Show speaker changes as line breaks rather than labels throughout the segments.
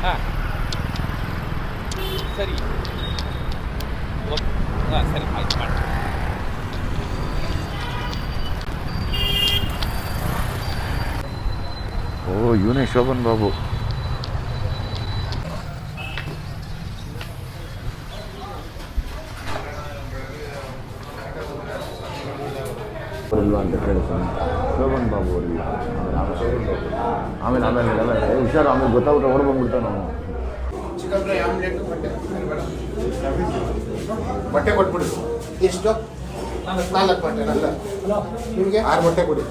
ಹಾಂ ಸರಿ ಹಾಂ ಸರಿ ಆಯ್ತು ಮಾಡಿ.
ಓ ಇವನೇ ಶೋಭನ್ ಬಾಬು. ಅವರಿಲ್ವಾ ಅಂತ ಕೇಳ್ತಾನೆ. ಶೋಭನ್ ಬಾಬು ಅವರಿಲ್ಲ. ಆಮೇಲೆ ಆಮೇಲೆ ಆಮೇಲೆ ಹುಷಾರು, ಆಮೇಲೆ ಗೊತ್ತಾಗ್ಬಿಟ್ರೆ ಹೊರ ಬಂದ್ಬಿಡ್ತಾನೆ ಅವನು.
ಬಟ್ಟೆ ಕೊಟ್ಬಿಡಿ. ಎಷ್ಟು? 4 ಬಟ್ಟೆ. ನನ್ನ ನಿಮಗೆ 6 ಬಟ್ಟೆ ಕೊಡಿ.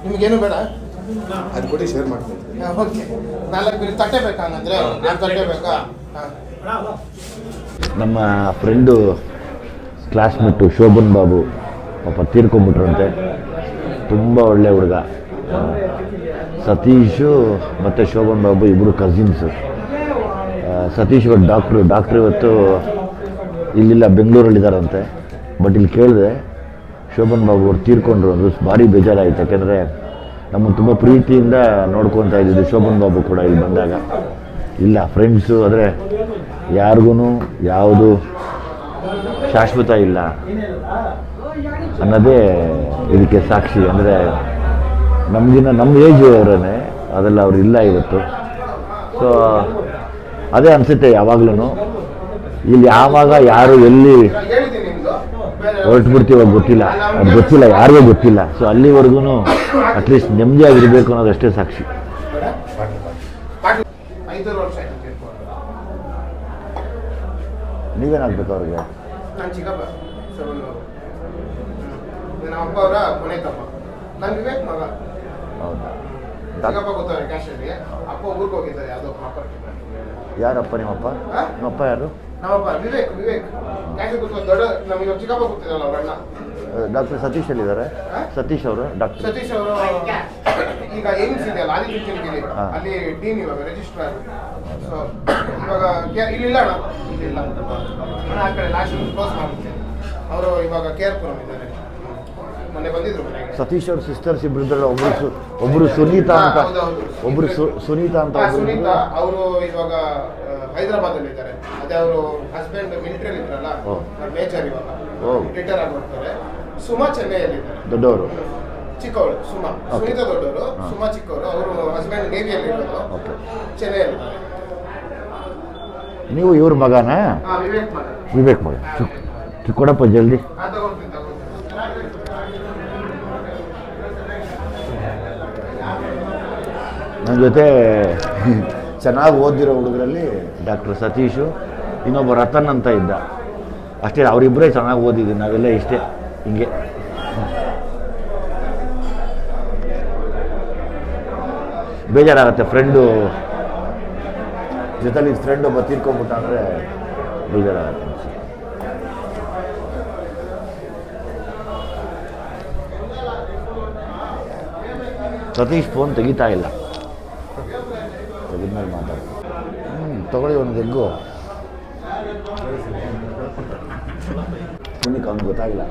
ನಿಮಗೇನು ಬೇಡ ಅದು ಕೊಡಿ, ಶೇರ್ ಮಾಡ್ತೀನಿ. ಓಕೆ 4 ತಟ್ಟೆ ಬೇಕಾ? ಹಂಗಂದ್ರೆ 4 ತಟ್ಟೆ ಬೇಕಾ?
ನಮ್ಮ ಫ್ರೆಂಡು ಕ್ಲಾಸ್ಮೇಟು ಶೋಭನ್ ಬಾಬು ಪಾಪ ತೀರ್ಕೊಂಬಿಟ್ರಂತೆ. ತುಂಬ ಒಳ್ಳೆ ಹುಡುಗ. ಸತೀಶು ಮತ್ತು ಶೋಭನ್ ಬಾಬು ಇಬ್ಬರು ಕಸಿನ್ಸು. ಸತೀಶ್ ಇವತ್ತು ಡಾಕ್ಟ್ರು ಇವತ್ತು ಇಲ್ಲಿಲ್ಲ, ಬೆಂಗಳೂರಲ್ಲಿದ್ದಾರಂತೆ. ಬಟ್ ಇಲ್ಲಿ ಕೇಳಿದೆ ಶೋಭನ್ ಬಾಬು ಅವ್ರು ತೀರ್ಕೊಂಡ್ರು ಅದು ಭಾರಿ ಬೇಜಾರಾಯಿತು. ಯಾಕೆಂದರೆ ನಮ್ಮನ್ನು ತುಂಬ ಪ್ರೀತಿಯಿಂದ ನೋಡ್ಕೊತಾ ಇದ್ದಿದ್ದು ಶೋಭನ್ ಬಾಬು ಕೂಡ ಇಲ್ಲಿ ಬಂದಾಗ. ಇಲ್ಲ ಫ್ರೆಂಡ್ಸು ಆದರೆ ಯಾರಿಗೂ ಯಾವುದು ಶಾಶ್ವತ ಇಲ್ಲ ಅನ್ನೋದೇ ಇದಕ್ಕೆ ಸಾಕ್ಷಿ. ಅಂದರೆ ನಮಗಿನ್ನ ನಮ್ಮ ಏಜ್ ಅವರೇ ಅದೆಲ್ಲ ಅವ್ರು ಇಲ್ಲ ಇವತ್ತು. ಸೊ ಅದೇ ಅನಿಸುತ್ತೆ ಯಾವಾಗ್ಲೂ. ಇಲ್ಲಿ ಯಾವಾಗ ಯಾರು ಎಲ್ಲಿ ಹೊರಟುಬಿಡ್ತೀವೋ ಗೊತ್ತಿಲ್ಲ, ಅದು ಗೊತ್ತಿಲ್ಲ, ಯಾರಿಗೂ ಗೊತ್ತಿಲ್ಲ. ಸೊ ಅಲ್ಲಿವರೆಗೂ ಅಟ್ಲೀಸ್ಟ್ ನೆಮ್ಮದಿಯಾಗಿರಬೇಕು ಅನ್ನೋದಷ್ಟೇ ಸಾಕ್ಷಿ. ನೀವೇನಾಗಬೇಕು ಅವ್ರಿಗೆ?
ನಾನು ಚಿಕ್ಕಪ್ಪ ನಮ್ಮ ಅಪ್ಪ ಅವರ ಕೊನೆ ತಪ್ಪ. ನಾನು ವಿವೇಕ್ ಮಗ.
ಹೌದಾ?
ಚಿಕ್ಕಪ್ಪ ಗೊತ್ತವ್ರೆ ಕ್ಯಾಶಲ್ಲಿ. ಅಪ್ಪ ಊರಿಗೆ ಹೋಗಿದ್ದಾರೆ ಯಾವುದೋ ಪ್ರಾಪರ್ಟಿ.
ಯಾರಪ್ಪ ನಿಮ್ಮಪ್ಪ? ನಿಮ್ಮಪ್ಪ ಯಾರು?
ನಮ್ಮಪ್ಪ ವಿವೇಕ್ ಕ್ಯಾಶ್ ಗೊತ್ತ. ದೊಡ್ಡ ನಮಗೆ ಚಿಕ್ಕಪ್ಪ ಗೊತ್ತಿರಲ್ಲ ಅವ್ರ ಅಣ್ಣ.
ಡಾಕ್ಟರ್ ಸತೀಶ್ ಅಲ್ಲಿದ್ದಾರೆ. ಸತೀಶ್ ಅವರು ಡಾಕ್ಟರ್
ಸತೀಶ್ ಅವರು ಈಗ ಏಮ್ಸ್ ಇದೆ ಅಲ್ಲ, ಅಲ್ಲಿ ಡೀನ್ ಇವಾಗ ರಿಜಿಸ್ಟ್ರಾರ್. ಸೊ ಇವಾಗ ಇಲ್ಲಿಲ್ಲ ಅಣ್ಣ, ಇಲ್ಲಿಲ್ಲ ಅಣ್ಣ. ಆ ಕಡೆ ಲಾಸ್ಟ್ ಕ್ಲೋಸ್ ಮಾಡ್ಬಿಟ್ಟೆ. ಅವರು ಇವಾಗ ಕೇರ್ಪುರಂ ಇದ್ದಾರೆ. ಮೊನ್ನೆ ಬಂದಿದ್ರು ಮನೆಗೆ.
ಸತೀಶ್ ಅವ್ರ ಸಿಸ್ಟರ್ಸ್ ಇಬ್ಬರಿದ್ರಲ್ಲ, ಒಬ್ಬರು ಸುನೀತಾ ಅಂತ, ಒಬ್ಬರು ಸುನೀತಾ ಅಂತ.
ಸುನೀತಾ ಅವರು ಇವಾಗ ಹೈದರಾಬಾದಲ್ಲಿ ಇದ್ದಾರೆ. ಅದೇ ಅವರು ಹಸ್ಬೆಂಡ್ ಮಿಲಿಟರಿ ಇದ್ರಲ್ಲ, ಮೇಜರ್ ಇವಾಗ ರಿಟೈರ್ ಆಗಿರ್ತಾರೆ. ಸುಮಾ ಚೆನ್ನೈಯಲ್ಲಿ ಇದ್ದಾರೆ.
ದೊಡ್ಡವರು
ಚಿಕ್ಕವರು ಸುಮಾ. ಸುನೀತಾ ದೊಡ್ಡವರು, ಸುಮಾ ಚಿಕ್ಕವರು. ಅವರು ಹಸ್ಬೆಂಡ್ ನೇವಿಯಲ್ಲಿ ಇರೋದು, ಚೆನ್ನೈಯಲ್ಲಿ.
ನೀವು ಇವ್ರ ಮಗನಾ? ವಿವೇಕ್ ಮಗ. ಕೊಡಪ್ಪ ಜಲ್ದಿ. ನನ್ನ ಜೊತೆ ಚೆನ್ನಾಗಿ ಓದಿರೋ ಹುಡುಗರಲ್ಲಿ ಡಾಕ್ಟರ್ ಸತೀಶು, ಇನ್ನೊಬ್ಬ ರತನ್ ಅಂತ ಇದ್ದ. ಅಷ್ಟೇ, ಅವರಿಬ್ಬರೇ ಚೆನ್ನಾಗಿ ಓದಿದ್ವಿ. ನಾವೆಲ್ಲ ಇಷ್ಟೇ ಹಿಂಗೆ. ಬೇಜಾರಾಗುತ್ತೆ ಫ್ರೆಂಡು ಜೊತೆಲಿ ಫ್ರೆಂಡ್ ಒಬ್ಬ ತೀರ್ಕೊಂಡ್ಬಿಟ್ಟ ಅಂದರೆ ಬೇಜಾರಾಗುತ್ತೆ. ಸತೀಶ್ ಫೋನ್ ತೆಗಿತಾ ಇಲ್ಲ. ತೆಗಿದ್ಮೇಲೆ ಮಾತಾಡ. ತಗೊಳ್ಳಿ ಒಂದು ಎಗ್ಗು. ಸುನಿಕ್ ಅವ್ನಿಗೆ ಗೊತ್ತಾಗಿಲ್ಲ.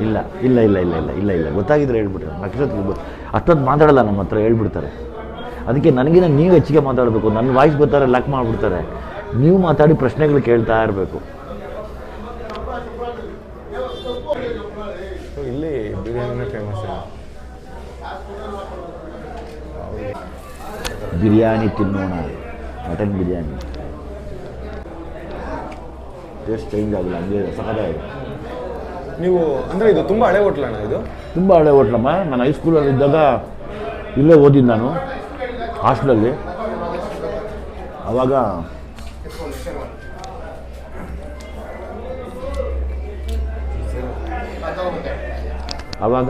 ಇಲ್ಲ ಇಲ್ಲ ಇಲ್ಲ ಇಲ್ಲ ಇಲ್ಲ ಇಲ್ಲ ಇಲ್ಲ ಗೊತ್ತಾಗಿದ್ರೆ ಹೇಳ್ಬಿಟ್ರೆ. ಅಷ್ಟೊಂದು ಮಾತಾಡಲ್ಲ ನಮ್ಮ ಹತ್ರ, ಹೇಳ್ಬಿಡ್ತಾರೆ. ಅದಕ್ಕೆ ನನಗಿನ್ನ ನೀವು ಹೆಚ್ಚಿಗೆ ಮಾತಾಡಬೇಕು. ನನ್ನ ವಾಯ್ಸ್ ಗೊತ್ತಾರೆ ಲಾಕ್ ಮಾಡಿಬಿಡ್ತಾರೆ. ನೀವು ಮಾತಾಡಿ ಪ್ರಶ್ನೆಗಳು ಕೇಳ್ತಾ ಇರಬೇಕು.
ಇಲ್ಲಿ ಬಿರಿಯಾನಿನೇ ಫೇಮಸ್.
ಬಿರಿಯಾನಿ ತಿನ್ನೋಣ, ಮಟನ್ ಬಿರಿಯಾನಿ. ಟೇಸ್ಟ್ ಚೇಂಜ್ ಆಗಿಲ್ಲ, ಹಂಗೆ ಸಖತ್ತಾಗಿದೆ.
ನೀವು ಅಂದರೆ ಇದು ತುಂಬ ಹಳೆ ಹೋಟ್ಲಣ್ಣ? ಇದು
ತುಂಬ ಹಳೆ ಹೋಟ್ಲಮ್ಮ. ನಾನು ಹೈಸ್ಕೂಲಲ್ಲಿ ಇದ್ದಾಗ ಇಲ್ಲೇ ಓದಿದ್ದು ನಾನು, ಹಾಸ್ಟೆಲಲ್ಲಿ. ಆವಾಗ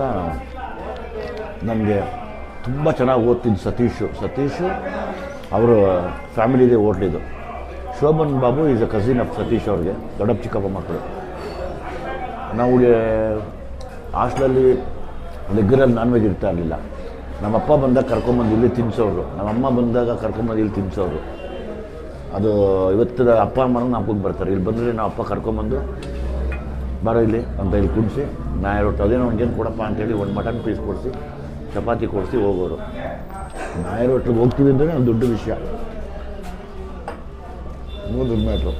ನನಗೆ ತುಂಬ ಚೆನ್ನಾಗಿ ಓದ್ತಿದ್ದು ಸತೀಶು ಅವರು ಫ್ಯಾಮಿಲಿದೆ ಹೋಟ್ಲಿದ್ದು. Shoban Babu is a cousin of Satish ಅವ್ರಿಗೆ, ದೊಡ್ಡಪ್ಪ ಚಿಕ್ಕಪ್ಪ ಮಕ್ಕಳು. ನಾವು ಹಾಸ್ಟೆಲಲ್ಲಿ ರೆಗ್ಯುಲರ್ ನಾನ್ ವೆಜ್ ಇರ್ತಾ ಇರಲಿಲ್ಲ. ನಮ್ಮಪ್ಪ ಬಂದಾಗ ಕರ್ಕೊಂಬಂದು ಇಲ್ಲಿ ತಿನ್ನಿಸೋರು, ನಮ್ಮಮ್ಮ ಬಂದಾಗ ಕರ್ಕೊಂಬಂದು ಇಲ್ಲಿ ತಿನ್ನಿಸೋರು. ಅದು ಇವತ್ತು ಅಪ್ಪ ಅಮ್ಮನ ಹಬ್ಬಕ್ಕೆ ಬರ್ತಾರೆ. ಇಲ್ಲಿ ಬಂದರೆ ನಾವು ಅಪ್ಪ ಕರ್ಕೊಂಬಂದು ಬಾರೋ ಇಲ್ಲಿ ಅಂತ ಇಲ್ಲಿ ಕುಡಿಸಿ ನಾಯಿ ರೊಟ್ಟಿ ಅದೇನೋ ಅವ್ನಿಗೇನು ಕೊಡಪ್ಪ ಅಂತೇಳಿ ಒಂದು ಮಟನ್ ಪೀಸ್ ಕೊಡಿಸಿ ಚಪಾತಿ ಕೊಡಿಸಿ ಹೋಗೋರು. ನಾಯಿ ರೊಟ್ಟಿಗೆ ಹೋಗ್ತೀವಿ ಅಂದರೆ ಒಂದು ದೊಡ್ಡ ವಿಷಯ. 3 ಮೀಟ್ರು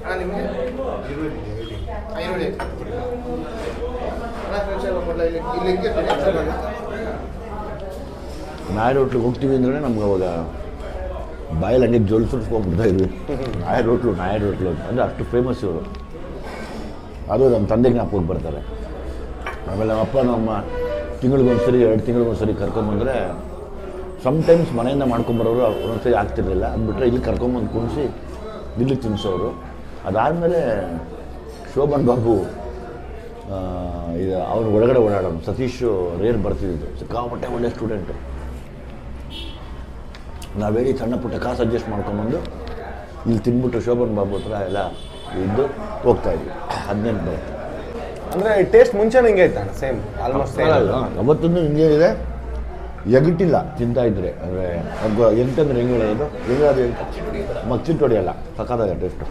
ಅಣ್ಣ ನಿಮಗೆ ಈರುಳ್ಳಿ ಇಲ್ಲಿ
ನಾಯಿ ರೊಟ್ಟಿಗೆ ಹೋಗ್ತೀವಿ ಅಂದರೆ ನಮ್ಗೆ ಅವಾಗ ಬಾಯಲ್ಲಿ ಹಂಗೆ ಜೋಲ್ ಸುರಿಸ್ಕೊಂಡ್ಬಿಡ್ತಾ ಇದ್ವಿ. ನಾಯಿ ರೊಟ್ಲು ಅಂದರೆ ಅಷ್ಟು ಫೇಮಸ್ ಇವರು. ಅದು ನಮ್ಮ ತಂದೆಗೆ ಜ್ಞಾಪಕಕ್ಕೆ ಬರ್ತಾರೆ. ಆಮೇಲೆ ನಮ್ಮ ಅಪ್ಪ ನಮ್ಮ ತಿಂಗಳಿಗೊಂದ್ಸರಿ 2 ತಿಂಗಳಿಗೊಂದ್ಸರಿ ಕರ್ಕೊಂಬಂದರೆ ಸಮ್ಟೈಮ್ಸ್ ಮನೆಯಿಂದ ಮಾಡ್ಕೊಂಬರೋರು ಒಂದೊಂದ್ಸರಿ ಆಗ್ತಿರಲಿಲ್ಲ. ಅಂದ್ಬಿಟ್ರೆ ಇಲ್ಲಿ ಕರ್ಕೊಂಬಂದು ಕುಣಿಸಿ ಇಲ್ಲಿ ತಿನ್ನಿಸೋರು. ಅದಾದಮೇಲೆ ಶೋಭನ್ ಬಾಬು ಇದು ಅವ್ರು ಒಳಗಡೆ ಓಡಾಡೋನು. ಸತೀಶ್ ರೇರ್ ಬರ್ತಿದ್ದು, ಸಿಕ್ಕಾಪಟ್ಟೆ ಒಳ್ಳೆ ಸ್ಟೂಡೆಂಟು. ನಾವೇಳಿ ಸಣ್ಣ ಪುಟ್ಟ ಕಾಸು ಅಡ್ಜಸ್ಟ್ ಮಾಡ್ಕೊಂಬಂದು ಇಲ್ಲಿ ತಿನ್ಬಿಟ್ಟು ಶೋಭನ್ ಬಾಬು ಹತ್ರ ಎಲ್ಲ ಇದ್ದು ಹೋಗ್ತಾಯಿದ್ವಿ. 18 ಬರುತ್ತೆ.
ಅಂದರೆ ಟೇಸ್ಟ್ ಮುಂಚೆನೇ ಹಿಂಗೆ ಐತೆ ಸೇಮ್ ಆಲ್ಮೋಸ್ಟ್ ಸೇಮ್.
ಅವತ್ತೊಂದು ಹಿಂಗೇನಿದೆ, ಎಗಟಿಲ್ಲ ತಿಂತಾಯಿದ್ರೆ. ಅಂದರೆ ಎಂಟಂದ್ರೆ ಹೆಂಗೆ ಹೇಳೋದು, ಹೆಂಗಾದ್ರು ಎಂಟ ಮಚ್ಚಿಟ್ಟು ಹೊಡಿಯಲ್ಲ, ಸಕ್ಕತ್ತಾಗ ಟೇಸ್ಟು.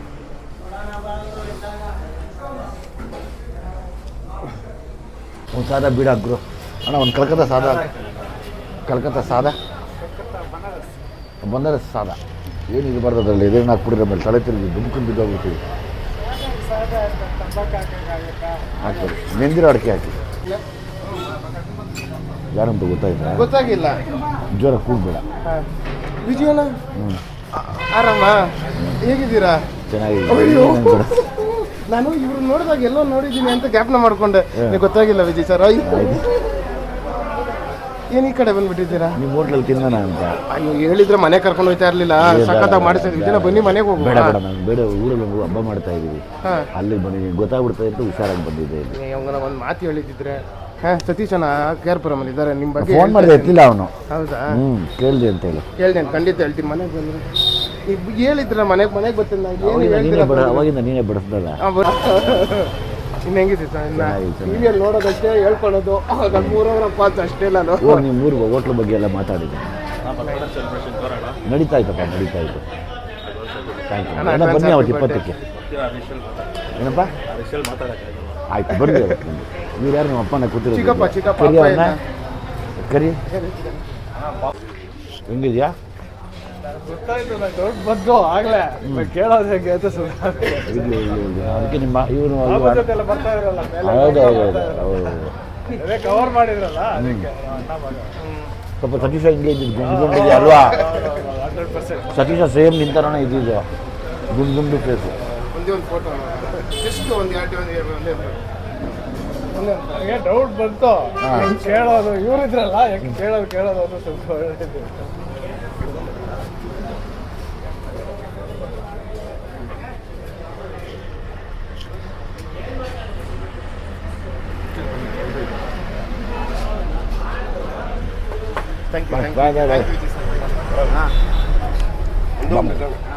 ಒಂದು ಸಾದಾ ಬೀಡ ಹಾಕ್ರು ಅಣ್ಣ, ಒಂದು ಕಲ್ಕತ್ತಾ ಸಾದಾ ಬನಾರಸ್ ಸಾದಾ ಏನು ಇದು ಬರ್ತದಲ್ಲ, ಇದೇನು ಹಾಕ್ಬಿಟ್ಟಿರೋ ಮೇಲೆ ತಲೆ ತಿರುಗಿ ದುಮ್ಕೊಂಡು ಬಿದ್ದೋಗ್ಬಿಡ್ತೀವಿ. ಹಾಕ್ತಾರೆ ನೆಂದಿರೋ ಅಡಿಕೆ ಹಾಕಿ. ಯಾರಂತ
ಗೊತ್ತಾಗಿಲ್ಲ.
ಜ್ವರ ಕೂಗ್ಬೇಡ.
ವಿಜಯಣ್ಣ ಆರಾಮ, ಹೇಗಿದ್ದೀರಾ?
ಚೆನ್ನಾಗಿದೆ.
ನಾನು ಇವ್ರು ನೋಡಿದಾಗ ಎಲ್ಲೋ ನೋಡಿದ್ದೀನಿ ಅಂತ ಜ್ಞಾಪನ ಮಾಡ್ಕೊಂಡೆ. ಗೊತ್ತಾಗಿಲ್ಲ ವಿಜಯ್ ಸರ್. ಏನು ಈ ಕಡೆ ಬಂದ್ಬಿಟ್ಟಿದ್ದೀರಾ?
ನಿಮ್ಮ ಹೋಟ್ಲಲ್ಲಿ ತಿನ್ನೋಣ ಅಂತ.
ಅಯ್ಯೋ ಹೇಳಿದ್ರೆ ಮನೆ ಕರ್ಕೊಂಡು ಹೋಗ್ತಾ ಇರಲಿಲ್ಲ, ಸಖತ್ತಾಗಿ ಮಾಡಿಸಿದ್ವಿ. ವಿಜಯನ ಬನ್ನಿ ಮನೆಗೆ ಹೋಗಿ.
ಬೇಡ ನಾನು ಬೇಡ, ಊರಲ್ಲಿ ಹಬ್ಬ ಮಾಡ್ತಾ ಇದ್ದೀವಿ, ಅಲ್ಲಿ ಬನ್ನಿ ಗೊತ್ತಾಗ್ಬಿಡ್ತಾ ಇತ್ತು, ಹುಷಾರಾಗಿ ಬಂದಿದ್ದೆ ಇಲ್ಲಿ.
ಅವನ ಒಂದು ಮಾತು ಹೇಳಿದ್ದಿದ್ರೆ. ಸತೀಶನ ಕೇರ್ಪುರಮಲ್ಲಿ ಇದ್ದಾರೆ, ನಿಮ್ಮ ಬಗ್ಗೆ
ಫೋನ್ ಮಾಡಿದೆ ಎತ್ತಿಲ್ಲ ಅವನು.
ಹೌದಾ?
ಕೇಳಿದೆ ಅಂತ ಹೇಳಿ.
ಕೇಳ್ದೇನು, ಖಂಡಿತ ಹೇಳ್ತೀನಿ. ಮನೆಗೆ ಬಂದ್ರೆ ಹೇಳಿದ್ರ ಮನೆಗೆ ಬರ್ತೀನಿ.
ಅವಾಗಿಂದ ನೀನೇ ಬಿಡಿಸ್ದಲ್ಲ.
ಇನ್ನು ಹೆಂಗಿದೆ ಸರ್? ಟಿವಿಯಲ್ಲಿ ನೋಡೋದಷ್ಟೇ, ಹೇಳ್ಕೊಳ್ಳೋದು ಮೂರವರಪ್ಪ ಅಂತ ಅಷ್ಟೇ. ನಾನು
ನಿಮ್ಮ ಊರು ಹೋಟ್ಲ್ ಬಗ್ಗೆ ಎಲ್ಲ ಮಾತಾಡಿದ್ದೆ. ನಡೀತಾ ಇತ್ತು. Thank you. ಬನ್ನಿ ಅವತ್ತು 20ಕ್ಕೆ. ಏನಪ್ಪ ಆಯ್ತು ಬರ್ರಿ. ನೀವು ಯಾರು? ನಿಮ್ಮ ಅಪ್ಪನ ಕೂತಿರೋ ಕರಿ. ಹೆಂಗಿದ್ಯಾ?
ಗೊತ್ತಾಯ್ತು, ನಾನು ದೊಡ್ಡ ಬಂದು ಆಗಲೇ ಕೇಳೋದು ಹೇಗೆ ಅಂತ
ಅದಕ್ಕೆ ನಿಮ್ಮ ಇವರು
ಬರ್ತಾ ಇರಲ್ಲ.
ಹೌದು
ಕವರ್ ಮಾಡಿದ್ರಲ್ಲ,
ಸ್ವಲ್ಪ ಸತೀಶ ಹಿಂಗೆ ಇದ್ದಿದ್ದು ಗುಂಡಿದೆ ಅಲ್ವಾ? ಸತೀಶ ಸೇಮ್ ನಿಂತಾರಣ ಇದ್ದಿದ್ದು, ಗುಂಡು ಫೇಸು.
ಒಂದೇ ಒಂದು ಫೋಟೋ, ಜಸ್ಟ್ ಒಂದು ಡೌಟ್ ಬಂತು ಕೇಳೋದು. ಇವರಿದ್ರಲ್ಲ, ಯಾಕೆ ಕೇಳೋದು ಅನ್ನೋ ಸ್ವಲ್ಪ ಹೇಳಿದ್ದು. Thank you.
Bye.